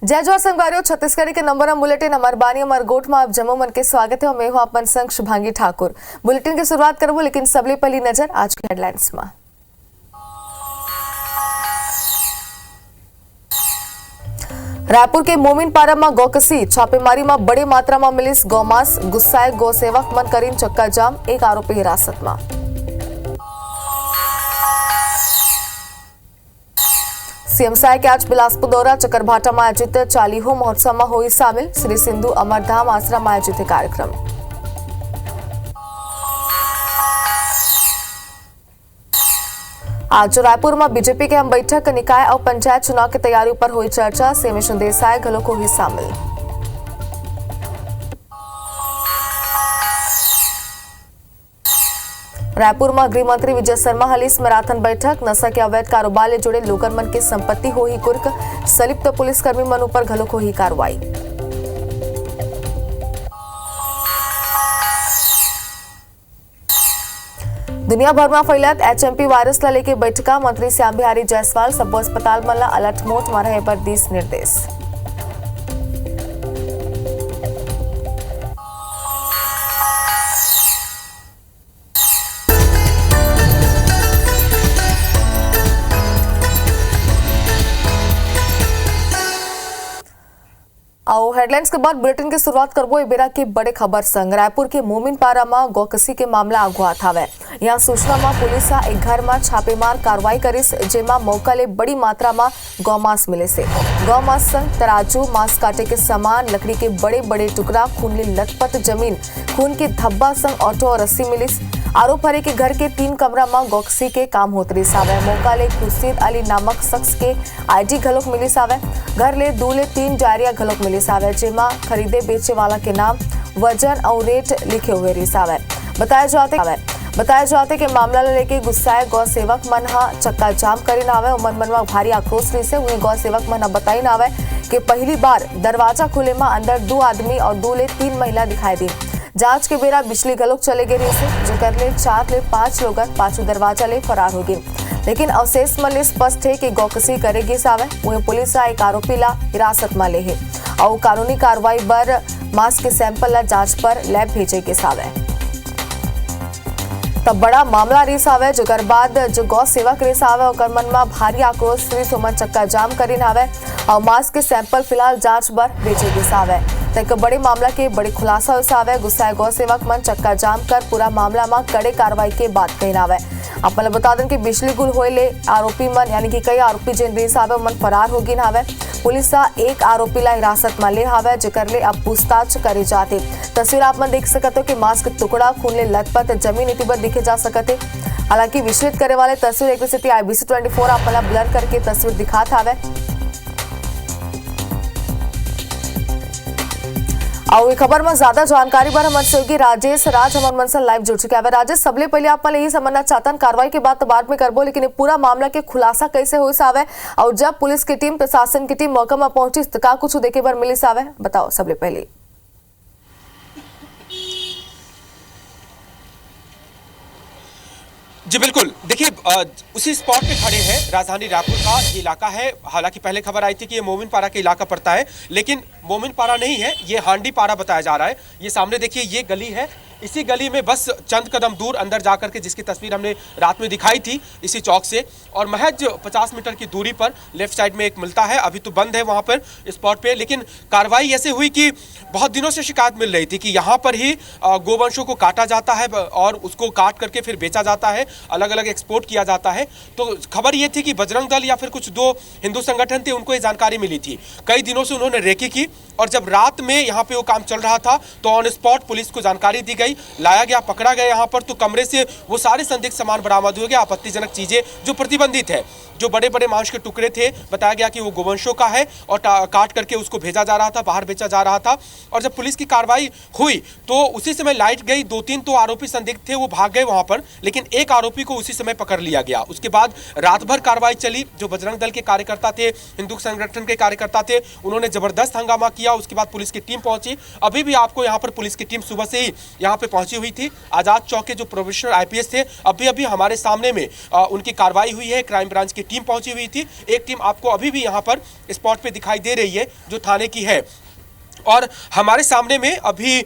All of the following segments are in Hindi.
जय जोहार संगवारियों, छत्तीसगढ़ के नंबर वन बुलेटिन अमर बानी अमर गोठ में आप जम्मू मन के स्वागत है और मैं हूं अपन संग शुभांगी ठाकुर। बुलेटिन की शुरुआत करबो लेकिन सबले पहली नजर आज के हेडलाइंस में। रायपुर के मोमिनपारा में गौकसी छापेमारी में बड़ी मात्रा में मिलिस गौमांस, गुस्साए गौ सेवक मन करीन चक्का जाम, एक आरोपी हिरासत में। सीएम साय के आज बिलासपुर दौरा, चकरभाटा में आयोजित 40वां महोत्सव में हुई शामिल, श्री सिंधु अमरधाम आश्रम में आयोजित कार्यक्रम। आज रायपुर में बीजेपी के हम बैठक, निकाय और पंचायत चुनाव की तैयारियों पर हुई चर्चा, सीएम देसाई घलो को हुई शामिल। रायपुर में गृह मंत्री विजय शर्मा हलीस मैराथन बैठक, नशा के अवैध कारोबार ले जुड़े लोगन मन की संपत्ति हो ही कुर्क, संलिप्त पुलिसकर्मी मन ऊपर घलो को ही कार्रवाई। दुनिया भर में फैलत एचएमपी वायरस ला लेके बैठका, मंत्री श्याम बिहारी जायसवाल सब्बो अस्पताल मन ला अलर्ट मोड में रहे पर दिस निर्देश। आओ हेडलाइंस के बाद बुलेटिन की शुरुआत करबो बेरा के बड़े खबर संग। रायपुर के मोमिनपारा में गौकसी के मामला आगुआत हवे। यहाँ सूचना में पुलिस एक घर में छापेमार कार्रवाई करिस, जेमा मौका ले बड़ी मात्रा में गौमांस मिले से। गौमांस संग तराजू, मांस काटे के सामान, लकड़ी के बड़े बड़े टुकड़ा, खून ले लथपथ जमीन, खून के धब्बा संग ऑटो और रस्सी मिलिस। आरोप हरे के घर के 3 कमरा में गौकसी के काम होत रही सावे। मौका ले खुर्शीद अली नामक शख्स के आईडी घलोक मिली सावे। घर ले 2 ले 3 डायरिया घलोक मिली सावे, जेमा खरीदे बेचे वाला के नाम, वजन और रेट लिखे हुए रही सावे। बताया जाते कि मामला लेके गुस्साए गौ सेवक मन हा चक्का जाम करे नावे और मन में भारी आक्रोश रही से। उन्हें गौ सेवक मन बताई नावे कि पहली बार दरवाजा खुले में अंदर 2 आदमी और 2 ले 3 महिला दिखाई दी। जांच के बेरा बिजली गलोक चले गए रही से, जो कर ले 4 ले 5 लोग पाछू दरवाजा ले फरार हो गए। लेकिन अवशेष मन स्पष्ट है कि गौकसी करेगी सावे। वहीं पुलिस एक आरोपी ला हिरासत में ले है और कानूनी कार्रवाई बर मांस के सैंपल ला जांच पर लैब भेजे के सावे। तब बड़ा मामला रही सावे, जो बाद जो गौ सेवक रही सावे और मन में भारी आक्रोश रही सोमन चक्का जाम करी नावे और मांस के सैंपल फिलहाल जांच पर भेजे के सावे। तक बड़े मामला के बड़ी खुलासा हो सावे। गुस्साए गौ सेवक मन चक्का जाम कर पूरा मामला में कड़े कार्रवाई के बाद कहनावे। अपन बता दें कि बिजली गुल होए ले आरोपी मन यानी कि कई आरोपी जिन रही सावे मन फरार हो गिन हावे। पुलिस एक आरोपी ला हिरासत में ले हावे, जेकर ले अब पूछताछ करे जाते। तस्वीर आप मन देख सकते हो कि मांस के टुकड़ा, खून ले लथपथ जमीन इतिबर दिखे जा सकते। हालांकि विचलित करे वाले तस्वीर एक स्थिति IBC 24 अपन ब्लर करके तस्वीर दिखात हावे। और खबर में ज्यादा जानकारी पर हमारे सहयोगी राजेश राज हमारे मन से लाइव जुड़ चुके हैं। राजेश, सबले पहले आप यही समझना चाहता कार्रवाई के बाद तो बाद में करबो, लेकिन पूरा मामला के खुलासा कैसे हो सावे और जब पुलिस की टीम, प्रशासन की टीम मौका में पहुंची तो का कुछ देखे पर मिली सावे, बताओ सबले पहले। जी बिल्कुल, देखिए उसी स्पॉट पे खड़े हैं। राजधानी रायपुर का ये इलाका है। हालांकि पहले खबर आई थी कि ये मोमिनपारा का इलाका पड़ता है, लेकिन मोमिनपारा नहीं है, ये हांडीपारा बताया जा रहा है। ये सामने देखिए ये गली है, इसी गली में बस चंद कदम दूर अंदर जाकर के, जिसकी तस्वीर हमने रात में दिखाई थी इसी चौक से, और महज 50 मीटर की दूरी पर लेफ्ट साइड में एक मिलता है। अभी तो बंद है वहाँ पर स्पॉट पे, लेकिन कार्रवाई ऐसे हुई कि बहुत दिनों से शिकायत मिल रही थी कि यहाँ पर ही गोवंशों को काटा जाता है और उसको काट करके फिर बेचा जाता है, अलग अलग एक्सपोर्ट किया जाता है। तो खबर ये थी कि बजरंग दल या फिर कुछ 2 हिंदू संगठन थे, उनको ये जानकारी मिली थी। कई दिनों से उन्होंने रेकी की और जब रात में यहाँ पे वो काम चल रहा था तो ऑन स्पॉट पुलिस को जानकारी दी गई, लाया गया, पकड़ा गया यहाँ पर। तो कमरे से वो सारे संदिग्ध सामान बरामद हुए, आपत्तिजनक चीजें जो प्रतिबंधित है, जो बड़े बड़े मांस के टुकड़े थे, बताया गया कि वो गोवंशों का है और काट करके उसको भेजा जा रहा था, बाहर बेचा जा रहा था। और जब पुलिस की कार्रवाई हुई तो उसी समय लाइट गई, 2-3 तो आरोपी संदिग्ध थे वो भाग गए वहां पर, लेकिन एक आरोपी को उसी समय पकड़ लिया गया। उसके बाद रात भर कार्रवाई चली। जो बजरंग दल के कार्यकर्ता थे, हिंदू संगठन के कार्यकर्ता थे, उन्होंने जबरदस्त हंगामा किया। उसके बाद पुलिस की टीम पहुंची। अभी भी आपको यहाँ पर पुलिस की टीम सुबह से ही यहाँ पे पहुंची हुई थी। आजाद चौक के जो प्रोबेशनर आईपीएस थे, अभी अभी हमारे सामने में उनकी कार्रवाई हुई है। क्राइम ब्रांच की टीम पहुंची हुई थी। एक टीम आपको अभी भी यहाँ पर स्पॉट पे दिखाई दे रही है जो थाने की है। और हमारे सामने में अभी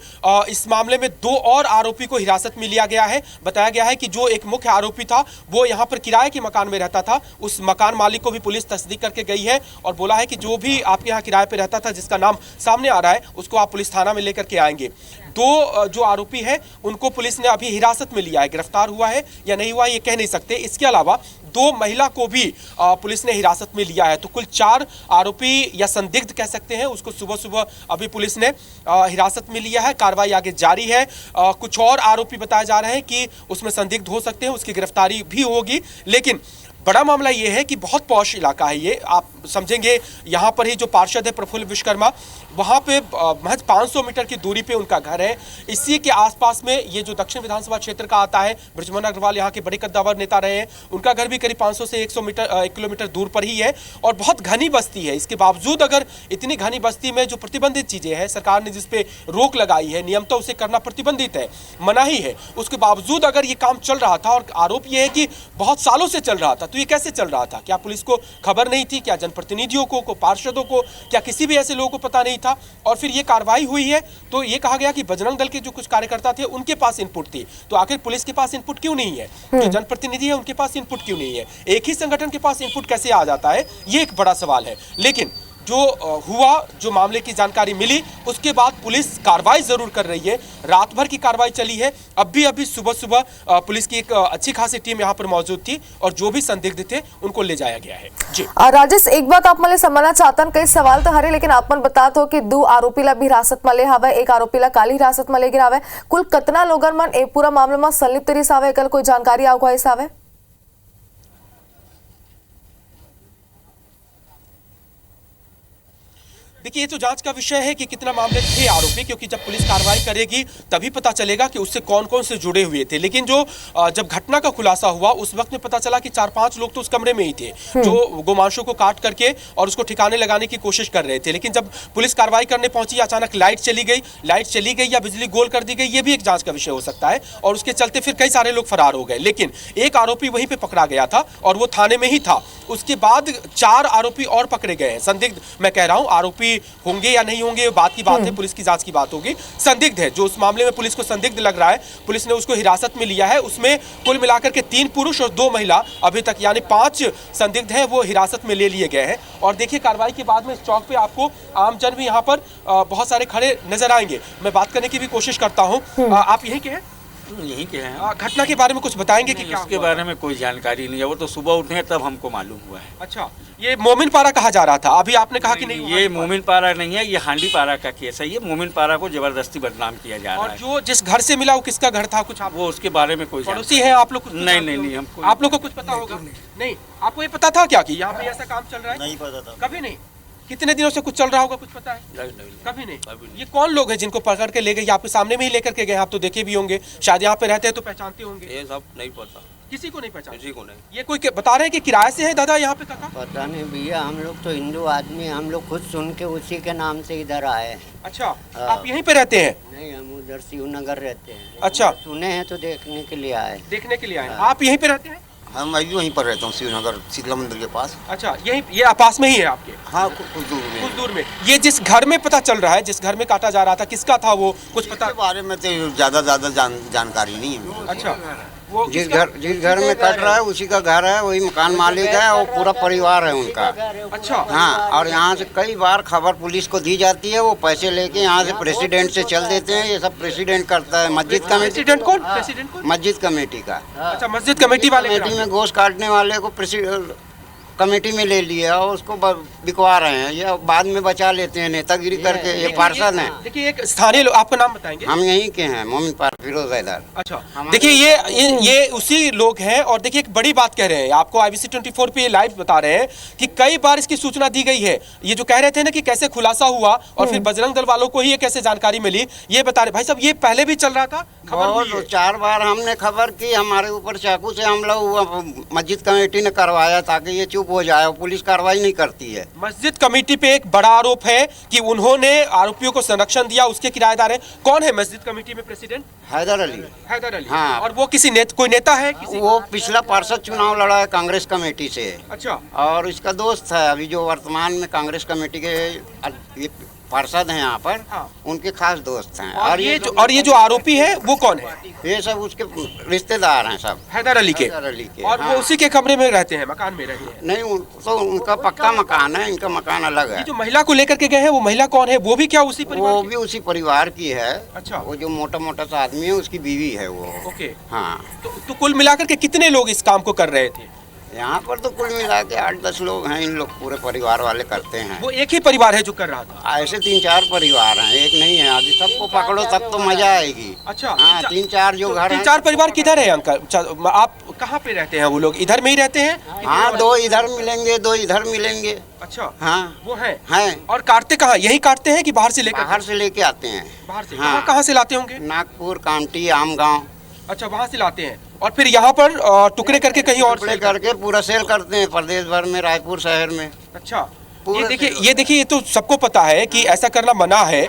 इस मामले में 2 और आरोपी को हिरासत में लिया गया है। बताया गया है कि जो एक मुख्य आरोपी था वो यहाँ पर किराए के मकान में रहता था। उस मकान मालिक को भी पुलिस तस्दीक करके गई है और बोला है कि जो भी आपके यहाँ किराए पे रहता था, जिसका नाम सामने आ रहा है, उसको आप पुलिस थाना में लेकर के आएंगे। 2 जो आरोपी है उनको पुलिस ने अभी हिरासत में लिया है। गिरफ्तार हुआ है या नहीं हुआ ये कह नहीं सकते। इसके अलावा 2 महिला को भी पुलिस ने हिरासत में लिया है। तो कुल 4 आरोपी या संदिग्ध कह सकते हैं, उसको सुबह सुबह अभी पुलिस ने हिरासत में लिया है। कार्रवाई आगे जारी है। कुछ और आरोपी बताए जा रहे हैं कि उसमें संदिग्ध हो सकते हैं, उसकी गिरफ्तारी भी होगी। लेकिन बड़ा मामला ये है कि बहुत पॉश इलाका है ये, आप समझेंगे। यहाँ पर ही जो पार्षद है प्रफुल्ल विश्वकर्मा, वहाँ पे महज 500 मीटर की दूरी पे उनका घर है। इसी के आसपास में ये जो दक्षिण विधानसभा क्षेत्र का आता है, बृजमोहन अग्रवाल यहाँ के बड़े कद्दावर नेता रहे हैं, उनका घर भी करीब 500 से 1 किलोमीटर दूर पर ही है और बहुत घनी बस्ती है। इसके बावजूद अगर इतनी घनी बस्ती में जो प्रतिबंधित चीज़ें हैं, सरकार ने जिस पे रोक लगाई है, नियम तो उसे करना प्रतिबंधित है, मनाही है, उसके बावजूद अगर ये काम चल रहा था और आरोप ये है कि बहुत सालों से चल रहा था, तो ये कैसे चल रहा था? क्या पुलिस को खबर नहीं थी? क्या जनप्रतिनिधियों को पार्षदों को, क्या किसी भी ऐसे लोगों को पता नहीं था? और फिर ये कार्रवाई हुई है तो ये कहा गया कि बजरंग दल के जो कुछ कार्यकर्ता थे उनके पास इनपुट थी। तो आखिर पुलिस के पास इनपुट क्यों नहीं है? जो जनप्रतिनिधि है उनके पास इनपुट क्यों नहीं है? एक ही संगठन के पास इनपुट कैसे आ जाता है? ये एक बड़ा सवाल है। लेकिन जो हुआ, जो मामले की जानकारी मिली, उसके बाद पुलिस कार्रवाई जरूर कर रही है। रात भर की कार्रवाई चली है। अभी सुबह सुबह पुलिस की एक अच्छी खासी टीम यहाँ पर मौजूद थी और जो भी संदिग्ध थे उनको ले जाया गया है। जी राजेश, एक बात आप मला समझना चाहतन, कई सवाल तो हरे, लेकिन आप मन बतात हो कि 2 आरोपीला भी हिरासत में ले हवे, एक आरोपीला काली हिरासत में ले गिरा हवे। कुल कितना लोगन मन ए पूरा मामले में संलिप्त रही सावे? कल कोई जानकारी आगो सावे? देखिए, ये तो जांच का विषय है कि कितना मामले थे आरोपी, क्योंकि जब पुलिस कार्रवाई करेगी तभी पता चलेगा कि उससे कौन कौन से जुड़े हुए थे। लेकिन जो जब घटना का खुलासा हुआ उस वक्त में पता चला कि 4-5 लोग तो उस कमरे में ही थे जो गोमांसों को काट करके और उसको ठिकाने लगाने की कोशिश कर रहे थे। लेकिन जब पुलिस कार्रवाई करने पहुंची, अचानक लाइट चली गई या बिजली गोल कर दी गई, ये भी एक जांच का विषय हो सकता है और उसके चलते फिर कई सारे लोग फरार हो गए। लेकिन एक आरोपी वहीं पे पकड़ा गया था और वो थाने में ही था। उसके बाद 4 आरोपी और पकड़े गए हैं। संदिग्ध मैं कह रहा हूं, आरोपी होंगे या नहीं होंगे बात की बात है, पुलिस की जांच की बात होगी। संदिग्ध है जो उस मामले में पुलिस को संदिग्ध लग रहा है, पुलिस ने उसको हिरासत में लिया है। उसमें कुल मिलाकर के 3 पुरुष और 2 महिला अभी तक, यानी 5 संदिग्ध हैं, वो हिरासत में ले लिए गए हैं। और देखिए, कार्रवाई के बाद में इस चौक पे आपको आमजन भी यहाँ पर बहुत सारे खड़े नजर आएंगे। मैं बात करने की भी कोशिश करता हूँ। आप यहीं के हैं? यहीं के हैं। घटना के बारे में कुछ बताएंगे कि क्या उसके हुआ? बारे में कोई जानकारी नहीं है, वो तो सुबह उठे हैं तब हमको मालूम हुआ है। अच्छा, ये मोमिन पारा कहा जा रहा था, अभी आपने कहा कि नहीं, ये मोमिन पारा नहीं है, ये हांडी पारा का केस है। ये मोमिन पारा को जबरदस्ती बदनाम किया जा रहा और है। जो जिस घर से मिला वो किसका घर था? कुछ आप वो उसके बारे में कोई पड़ोसी है आप लोग? नहीं, हमको आप लोग को कुछ पता होगा? नहीं, आपको ये पता था क्या कि यहाँ पे ऐसा काम चल रहा है? नहीं पता था। कभी नहीं? कितने दिनों से कुछ चल रहा होगा, कुछ पता है? कभी नहीं। ये कौन लोग हैं जिनको पकड़ के ले गए? आपके सामने में ही लेकर के गए, आप तो देखे भी होंगे, शायद यहाँ पे रहते हैं तो पहचानते होंगे। ये सब नहीं पता, किसी को नहीं पहचान? किसी को नहीं। ये कोई बता रहे हैं कि किराए से है दादा यहाँ पे? काका पता नहीं भैया, हम लोग तो हिंदू आदमी, हम लोग खुद सुन के उसी के नाम से इधर आए हैं। अच्छा, आप यहीं पे रहते हैं? नहीं, हम उधर शिवनगर रहते हैं। अच्छा, सुने हैं तो देखने के लिए आए। देखने के लिए आए। आप यहीं पे रहते हैं? मैं भी वहीं पर रहता हूँ, शिवनगर शीतला मंदिर के पास। अच्छा, यही ये पास में ही है आपके? हाँ, कुछ दूर में। कुछ दूर में। ये जिस घर में पता चल रहा है, जिस घर में काटा जा रहा था, किसका था वो? कुछ पता इसके बारे में तो ज्यादा जानकारी नहीं है मुझे। अच्छा, वो जिस घर में कट रहा है उसी का घर है, वही मकान मालिक है और पूरा परिवार है उनका। अच्छा, हाँ, और यहाँ से कई बार खबर पुलिस को दी जाती है, वो पैसे लेके यहाँ से प्रेसिडेंट से चल देते हैं। ये सब प्रेसिडेंट करता है, मस्जिद कमेटी। प्रेसिडेंट कौन? प्रेसिडेंट कौन? मस्जिद कमेटी का। अच्छा, मस्जिद कमेटी वाले कमेटी में घोष काटने वाले को कमेटी में ले लिया और उसको बिकवा रहे हैं, ये बाद में बचा लेते हैं नेतागिरी करके। ये पार्षद हैं। देखिए एक स्थानीय लोग, आपका नाम बताएंगे? हम यहीं के हैं, मोमिन पारा, फिरोज हैदर। अच्छा, देखिए ये उसी लोग हैं। और देखिए एक बड़ी बात कह रहे हैं, आपको IBC 24 पे ये लाइव बता रहे हैं कि कई बार इसकी सूचना दी गई है। ये जो कह रहे थे ना कि कैसे खुलासा हुआ और फिर बजरंग दल वालों को ही ये कैसे जानकारी मिली, ये बता रहे। भाई साहब ये पहले भी चल रहा था, खबर हुई है? 4 बार हमने खबर की, हमारे ऊपर चाकू से हमला हुआ, मस्जिद कमेटी ने करवाया ताकि ये चुप हो जाए, पुलिस कार्रवाई नहीं करती है। मस्जिद कमेटी पे एक बड़ा आरोप है कि उन्होंने आरोपियों को संरक्षण दिया, उसके किराएदार हैं। कौन है मस्जिद कमेटी में प्रेसिडेंट? हैदर अली। हैदर अली। हाँ। और वो किसी कोई नेता है किसी? वो पिछला पार्षद चुनाव लड़ा है कांग्रेस कमेटी से। अच्छा। और इसका दोस्त है अभी जो वर्तमान में कांग्रेस कमेटी के ये पार्षद हैं यहाँ पर। हाँ। उनके खास दोस्त हैं। और ये जो आरोपी है वो कौन है? ये सब उसके रिश्तेदार हैं सब, हैदर अली के। हैदर अली के। और हाँ। वो उसी के कमरे में रहते हैं, मकान में रहते हैं? नहीं, तो उनका पक्का मकान है, इनका मकान अलग है। ये जो महिला को लेकर के गए हैं, वो महिला कौन है? वो भी क्या उसी परिवार वो की? भी उसी परिवार की है। अच्छा। वो जो मोटा मोटा सा आदमी है उसकी बीवी है वो। ओके। हाँ। तो कुल मिलाकर के कितने लोग इस काम को कर रहे थे? यहाँ पर तो कुल मिला के 8-10 लोग हैं। इन लोग पूरे परिवार वाले करते हैं। वो एक ही परिवार है जो कर रहा था? ऐसे 3-4 परिवार हैं, एक नहीं है। अभी सबको पकड़ो तब तो मजा आएगी। अच्छा। हाँ, 3-4 जो घर हैं। 3-4 परिवार किधर है अंकल? आप कहाँ पे रहते हैं? वो लोग इधर में ही रहते हैं? हाँ, 2 इधर मिलेंगे, 2 इधर मिलेंगे। अच्छा। हाँ, वो है। हैं। और काटते कहाँ? यही काटते हैं कि बाहर से लेकर? बाहर से लेके आते हैं। बाहर से? हाँ। कहाँ से लाते होंगे? नागपुर, कामटी, आमगांव। अच्छा, वहाँ से लाते हैं और फिर यहाँ पर टुकड़े करके कहीं और टुकड़े करके पूरा सेल करते हैं प्रदेश भर में, रायपुर शहर में। अच्छा। पूरा ये देखिए ये तो सबको पता है कि ऐसा करना मना है।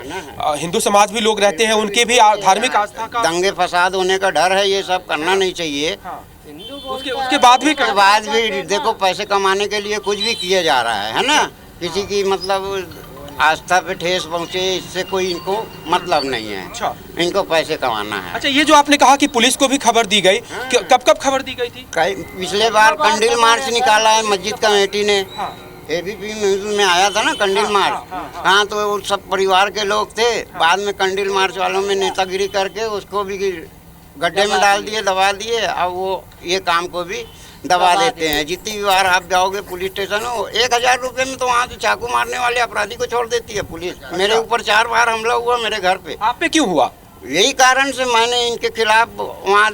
हिंदू समाज भी लोग रहते हैं, उनके भी धार्मिक आस्था का दंगे फसाद होने का डर है, ये सब करना नहीं चाहिए। हाँ। उसके बाद भी उसके बाद भी देखो पैसे कमाने के लिए कुछ भी किया जा रहा है ना। किसी की मतलब आस्था पे ठेस पहुँचे, इससे कोई इनको मतलब नहीं है। अच्छा। इनको पैसे कमाना है। अच्छा, ये जो आपने कहा कि पुलिस को भी खबर दी गई, कब खबर दी गई थी? पिछले बार कंडील मार्च निकाला है मस्जिद कमेटी ने। हाँ। ABP में आया था ना कंडील मार्च। हाँ, तो वो सब परिवार के लोग थे। बाद में कंडील मार्च वालों में नेतागिरी करके उसको भी गड्ढे में डाल दिए, दबा दिए। अब वो ये काम को भी दबा देते हैं। जितनी भी बार आप जाओगे पुलिस स्टेशन, हो 1000 रुपये में तो वहाँ से चाकू मारने वाले अपराधी को छोड़ देती है पुलिस। मेरे ऊपर 4 बार हमला हुआ मेरे घर पे। आप पे क्यों हुआ? यही कारण से मैंने इनके खिलाफ वहाँ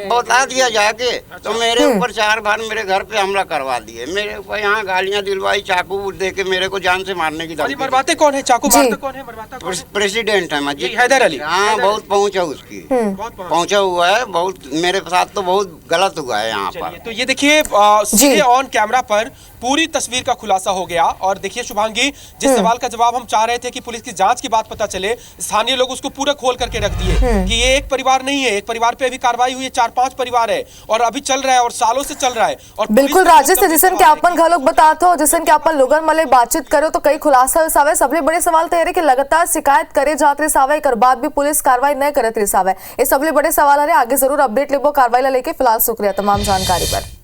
बता दिया जाके। तो मेरे ऊपर 4 बार मेरे घर पे हमला करवा दिए। मेरे ऊपर यहाँ गालियाँ दिलवाई, चाकू दे के मेरे को जान से मारने की और ये धमकी। मरवाते कौन है? चाकू मारते कौन है? मरवाता कौन है? प्रेसिडेंट है मस्जिद, हैदर अली। हाँ, बहुत पहुँच है उसकी, बहुत पहुँचा हुआ है बहुत। मेरे साथ तो बहुत गलत हुआ है यहाँ पर। तो ये देखिए सीधे ऑन कैमरा पर पूरी तस्वीर का खुलासा हो गया। और देखिए शुभांगी, जिस सवाल का जवाब हम चाह रहे थे कि पुलिस की जांच की बात पता चले, स्थानीय लोग उसको पूरा खोल करके रख दिए कि ये एक परिवार नहीं है। एक परिवार पे अभी कार्रवाई हुई है, 4-5 परिवार है और अभी चल रहा है और सालों से चल रहा है। और बिल्कुल राजेश, जिसन के अपन घलोक बताते हो, जिसन के अपन लोगन मले बातचीत करो तो कई खुलासा सावे। सबले बड़े सवाल तो ये कि लगातार शिकायत करे जात रही सावे, एक बाद भी पुलिस कार्रवाई नहीं करत रही सावे। ये सबले बड़े सवाल है। आगे जरूर अपडेट लेबो कार्रवाई ला लेके। फिलहाल शुक्रिया तमाम जानकारी पर।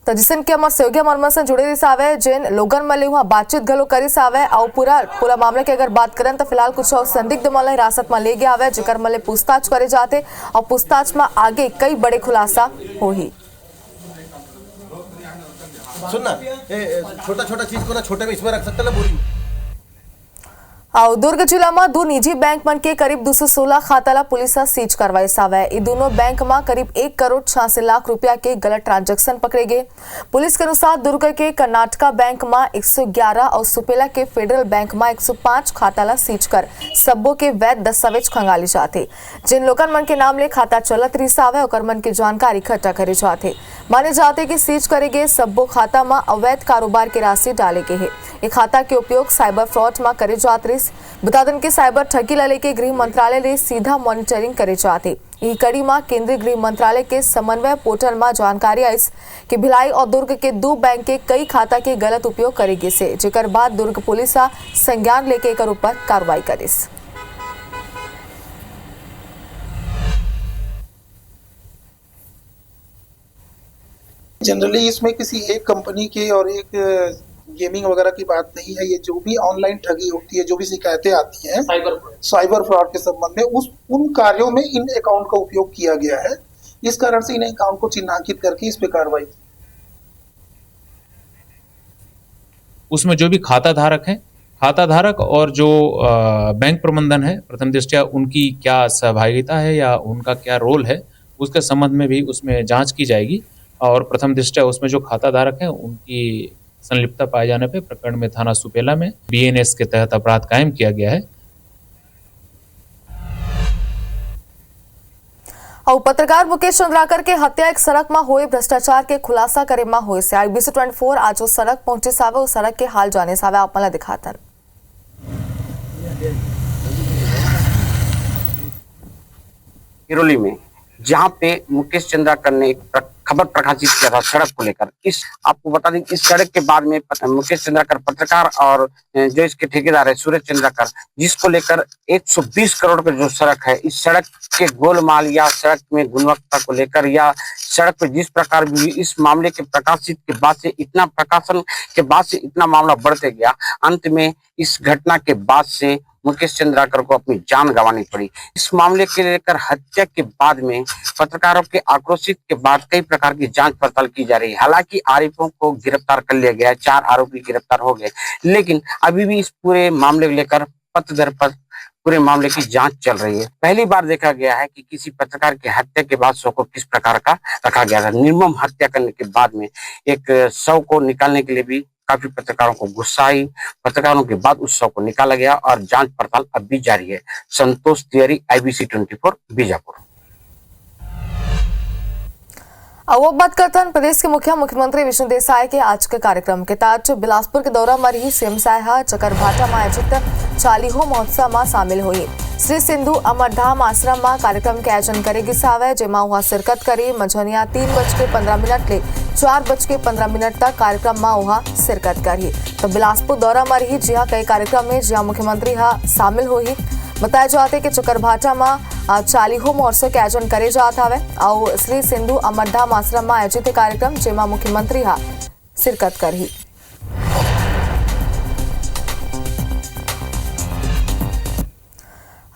तो जिसन के हमारे सहयोगी मर्म से जुड़े रही सावे, जिन लोगन मले वहाँ बातचीत घलो करी सावे और पूरा मामले की अगर बात करें तो फिलहाल कुछ और संदिग्ध मले हिरासत में ले गया आवे, जिकर मले पूछताछ करे जाते और पूछताछ में आगे कई बड़े खुलासा हो ही। सुनना, छोटा छोटा चीज को ना छोटे में इसमें रख सकते ना बोरी। दुर्ग जिला में 2 निजी बैंक मन के करीब 216 खाता ला पुलिस सीज करवाई सावे। ये दोनों बैंक में करीब 1 करोड़ 86 लाख रुपया के गलत ट्रांजैक्शन पकड़े गए। पुलिस के अनुसार दुर्ग के कर्नाटका बैंक में 111 और सुपेला के फेडरल बैंक में 105 खाता ला सीज कर सबो के वैध दस्तावेज खंगाली जाते। जिन लोगन मन के नाम ले खाता चलत रही सावे ओकर मन की जानकारी इकट्ठा करे जाते। माने जाते कि सीज करे गए सबो खाता में अवैध कारोबार की राशि डाले गए है। ये खाता के उपयोग साइबर फ्रॉड में करे जात रही। बता दें कि साइबर ठगी ला लेके गृह मंत्रालय ने सीधा मॉनिटरिंग करे जाते। ई कड़ी में केंद्रीय गृह मंत्रालय के समन्वय पोर्टल में जानकारी आई कि भिलाई और दुर्ग के 2 बैंक के कई खाता के गलत उपयोग करेगी से, जेकर बाद दुर्ग पुलिस संज्ञान लेके एकर ऊपर कार्रवाई करिस। जनरली इसमें किसी एक कंपनी के और एक गेमिंग वगैरह की बात नहीं है। ये जो भी ऑनलाइन ठगी होती है, जो भी शिकायतें आती हैं साइबर फ्रॉड के संबंध में, उन कार्यों में इन अकाउंट का उपयोग किया गया है। इस कारण से इन अकाउंट को चिन्हांकित करके इस पे कार्रवाई की। उसमें जो भी खाता धारक हैं, खाता धारक और जो बैंक प्रबंधन है, प्रथम दृष्टया उनकी क्या सहभागिता है या उनका क्या रोल है, उसके संबंध में भी उसमें जांच की जाएगी। और प्रथम दृष्टया उसमें जो खाता धारक हैं उनकी संलिप्तता पाए जाने पे प्रकरण में थाना सुपेला में BNS के तहत अपराध कायम किया गया है। और पत्रकार मुकेश चंद्राकर के हत्या एक सड़क में हुए भ्रष्टाचार के खुलासा करे में हुए से IBC 24 आज वो सड़क पहुंचे सावे उस सड़क के हाल जाने सावे आप मला दिखातन। किरोली में जहां पे मुकेश चंद्राकर ने एक खबर प्रकाशित किया था सड़क को लेकर, इस आपको बता दें इस सड़क के बाद में मुकेश चंद्राकर पत्रकार और जो इसके ठेकेदार है सूरज चंद्राकर, जिसको लेकर 120 करोड़ का जो सड़क है, इस सड़क के गोलमाल या सड़क में गुणवत्ता को लेकर या सड़क पे जिस प्रकार भी इस मामले के प्रकाशित के बाद से इतना प्रकाशन के बाद से इतना मामला बढ़ते गया। अंत में इस घटना के बाद से मुकेश चंद्राकर को अपनी जान गंवानी पड़ी। इस मामले के लेकर हत्या के बाद में पत्रकारों के आक्रोशित के बाद कई प्रकार की जांच पड़ताल की जा रही है। हालांकि आरोपियों को गिरफ्तार कर लिया गया है, 4 आरोपी गिरफ्तार हो गए, लेकिन अभी भी इस पूरे मामले को लेकर पत्र दर पत्र पूरे मामले की जांच चल रही है। पहली बार देखा गया है कि किसी पत्रकार की हत्या के बाद शव को किस प्रकार का रखा गया था। निर्मम हत्या करने के बाद में एक शव को निकालने के लिए भी काफी पत्रकारों को गुस्सा आई। पत्रकारों के बाद उस शव को निकाला गया और जांच पड़ताल अब भी जारी है। संतोष तिवारी, IBC 24 बीजापुर। अब बात करते हैं प्रदेश के मुख्यमंत्री विष्णु देसाई के आज के कार्यक्रम के तहत बिलासपुर के दौरा में रही सीएम साहा चकरभाटा में आयोजित 40 महोत्सव में शामिल हुई। श्री सिंधु अमरधाम आश्रम में कार्यक्रम के आयोजन करेगी सावे, जेमा वहां शिरकत करी मझनिया 3:15 ले 4:15 तक कार्यक्रम में वहां शिरकत करी। तो बिलासपुर दौरा में रही जी कई कार्यक्रम में जहां मुख्यमंत्री शामिल हुई। बताया जाता है कि चकरभाटा में 40 महोत्सव के आयोजन करे जाता है और श्री सिंधु अमरधाम आश्रम में आयोजित कार्यक्रम जेमा मुख्यमंत्री शिरकत करी।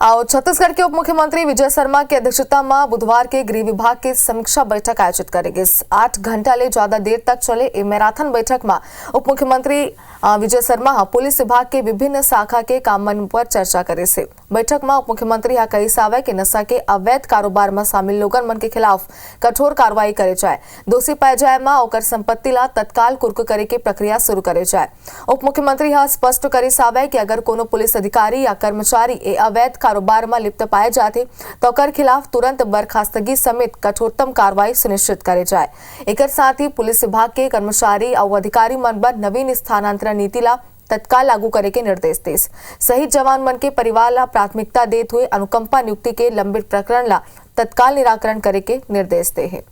और छत्तीसगढ़ के उप मुख्यमंत्री विजय शर्मा की अध्यक्षता में बुधवार के गृह विभाग की समीक्षा बैठक आयोजित करेगी। 8 घंटा ले ज्यादा देर तक चले इस मैराथन बैठक में उप मुख्यमंत्री विजय शर्मा पुलिस विभाग के विभिन्न शाखा के कामन पर चर्चा करे से। बैठक में उप मुख्यमंत्री कही सावे कि नशा के अवैध कारोबार में शामिल लोगन मन के खिलाफ कठोर कार्रवाई करे जाए, दोषी पाए जाए में ओकर संपत्ति ला तत्काल कुर्क करे के प्रक्रिया शुरू करे जाए। उप मुख्यमंत्री स्पष्ट करे सावे कि अगर कोनो पुलिस अधिकारी या कर्मचारी ए अवैध कारोबार में लिप्त पाए जाते तो ओकर खिलाफ तुरंत बर्खास्तगी समेत कठोरतम कार्रवाई सुनिश्चित करे जाए। एक साथ ही पुलिस विभाग के कर्मचारी और अधिकारी मन पर नवीन स्थानांतरण नीति ला तत्काल लागू करे के निर्देश दे। शहीद जवान मन के परिवार ला प्राथमिकता देते हुए अनुकंपा नियुक्ति के लंबित प्रकरण ला तत्काल निराकरण करे के निर्देश दे है।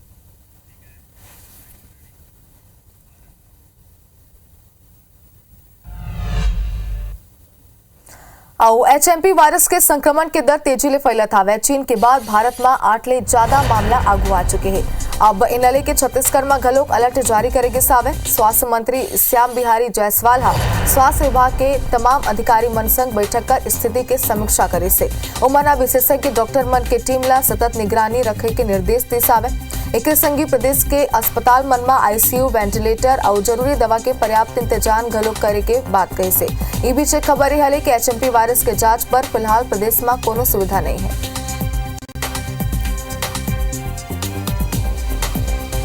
और HMP वायरस के संक्रमण के दर तेजी ले फैलत हवे। चीन के बाद भारत में 8 ले ज्यादा मामला आगू आ चुके हैं। अब इनले के छत्तीसगढ़ में घलोक अलर्ट जारी करेगे सावे। स्वास्थ्य मंत्री श्याम बिहारी जायसवाल स्वास्थ्य विभाग के तमाम अधिकारी मन संग बैठक कर स्थिति के समीक्षा करे से उमना विशेषज्ञ डॉक्टर मन के टीम ला सतत निगरानी रखे के निर्देश दे सावे। एक संगी प्रदेश के अस्पताल मन में ICU, वेंटिलेटर और जरूरी दवा के पर्याप्त इंतजाम घलोक करे के बात कही से। ये बीच एक खबर है कि HMP वायरस के जांच पर फिलहाल प्रदेश में कोनो सुविधा नहीं है।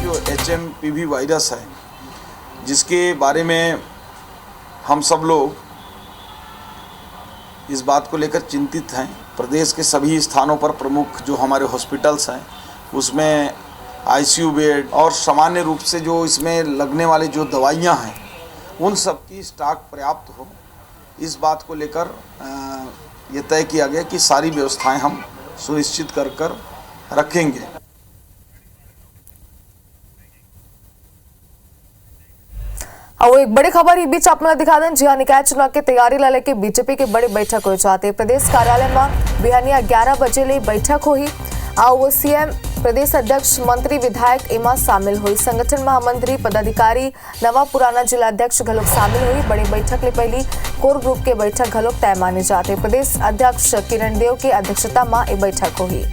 जो HMPV वायरस है जिसके बारे में हम सब लोग इस बात को लेकर चिंतित हैं। प्रदेश के सभी स्थानों पर प्रमुख जो हमारे हॉस्पिटल्स हैं उसमें ICU बेड और सामान्य रूप से जो इसमें लगने वाले जो दवाइयां हैं उन सब की स्टॉक पर्याप्त हो, इस बात को लेकर ये तय किया गया कि सारी व्यवस्थाएं हम सुनिश्चित कर रखेंगे। और एक बड़ी खबर इस बीच अपना दिखा दें। जी निकाय चुनाव की तैयारी ला लेके बीजेपी के बड़ी बैठक हो जाते प्रदेश कार्यालय में बिहानिया 11 बजे ले बैठक हुई और CM प्रदेश अध्यक्ष मंत्री विधायक एमा शामिल हुई। संगठन महामंत्री पदाधिकारी नवा पुराना जिला अध्यक्ष घलोक शामिल हुई। बड़ी बैठक ले पहली कोर ग्रुप के बैठक घलोक तय माने जाते। प्रदेश अध्यक्ष किरण देव की अध्यक्षता में ये बैठक हुई।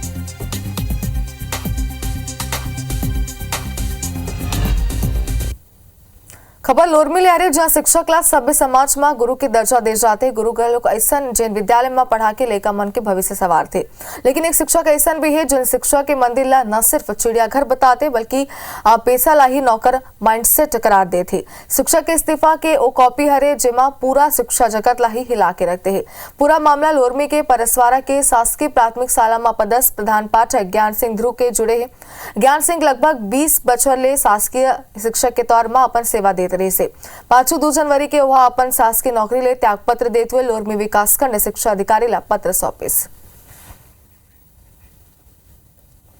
खबर लोरमी ले आ रही है, जहां शिक्षा क्लास सभ्य समाज में गुरु के दर्जा दे जाते गुरु के लोग ऐसा जैन विद्यालय में पढ़ा के लेकर मन के भविष्य सवार थे। लेकिन एक शिक्षक ऐसा भी है जिन शिक्षा के मंदिर ला न सिर्फ चिड़ियाघर बताते बल्कि पैसा ला ही नौकर माइंडसेट करार दे थे। शिक्षक के इस्तीफा के ओ कॉपी हरे जेमा पूरा शिक्षा जगत ला ही हिला के रखते हैं। पूरा मामला लोरमी के परसवारा के शासकीय प्राथमिक शाला में पदस्थ प्रधान पाठक ज्ञान सिंह ध्रुव के जुड़े है। ज्ञान सिंह लगभग 20 बछर ले शासकीय शिक्षक के तौर में अपन सेवा देते रहे से 5 जनवरी के वह अपन शासकीय नौकरी ले त्यागपत्र देते हुए लोरमी विकासखंड शिक्षा अधिकारी ला पत्र सौंपिस।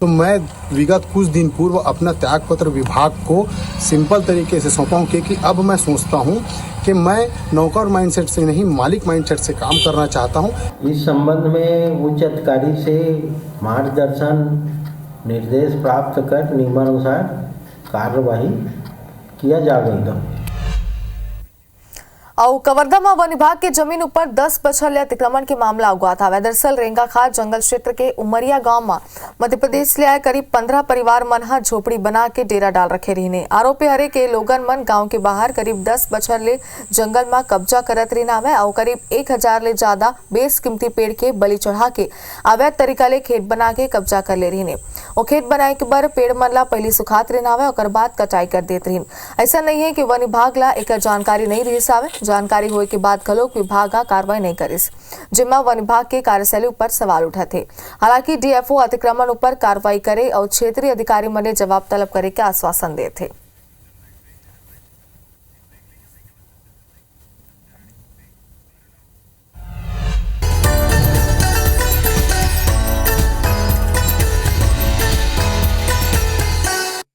तो मैं विगत कुछ दिन पूर्व अपना त्यागपत्र विभाग को सिंपल तरीके से सौंपा हूँ, क्योंकि अब मैं सोचता हूँ कि मैं नौकर माइंडसेट से नहीं मालिक माइंडसेट से काम करना चाहता हूँ। इस संबंध में उच्च अधिकारी से मार्गदर्शन निर्देश प्राप्त कर नियमानुसार कार्यवाही किया जाएगा। और कवर्धा में वन विभाग के जमीन पर 10 बछर ले अतिक्रमण के मामला हुआ था। दरअसल रेंगाखार जंगल क्षेत्र के उमरिया गांव में मध्य प्रदेश ले आए करीब 15 परिवार मन झोपड़ी बना के डेरा डाल रखे रहने। आरोपी हरे के लोगन मन गांव के बाहर करीब 10 बछर ले जंगल में कब्जा करत रहना है और करीब 1000 ले ज्यादा बेसकीमती पेड़ के बलि चढ़ा के अवैध तरीका ले खेत बना के कब्जा कर ले रहने। और खेत बनाए के बार पेड़ मन ला पहले सुखात रहना है और बाद कटाई कर देते रहन। ऐसा नहीं है कि वन विभाग ला एक जानकारी नहीं रही सावे। जानकारी होए के बाद घलोक विभाग कार्रवाई नहीं करिस, जिम्मा वन विभाग के कार्यशैली ऊपर सवाल उठा थे। हालांकि डीएफओ अतिक्रमण ऊपर कार्रवाई करे और क्षेत्रीय अधिकारी मने जवाब तलब करे के आश्वासन दे थे।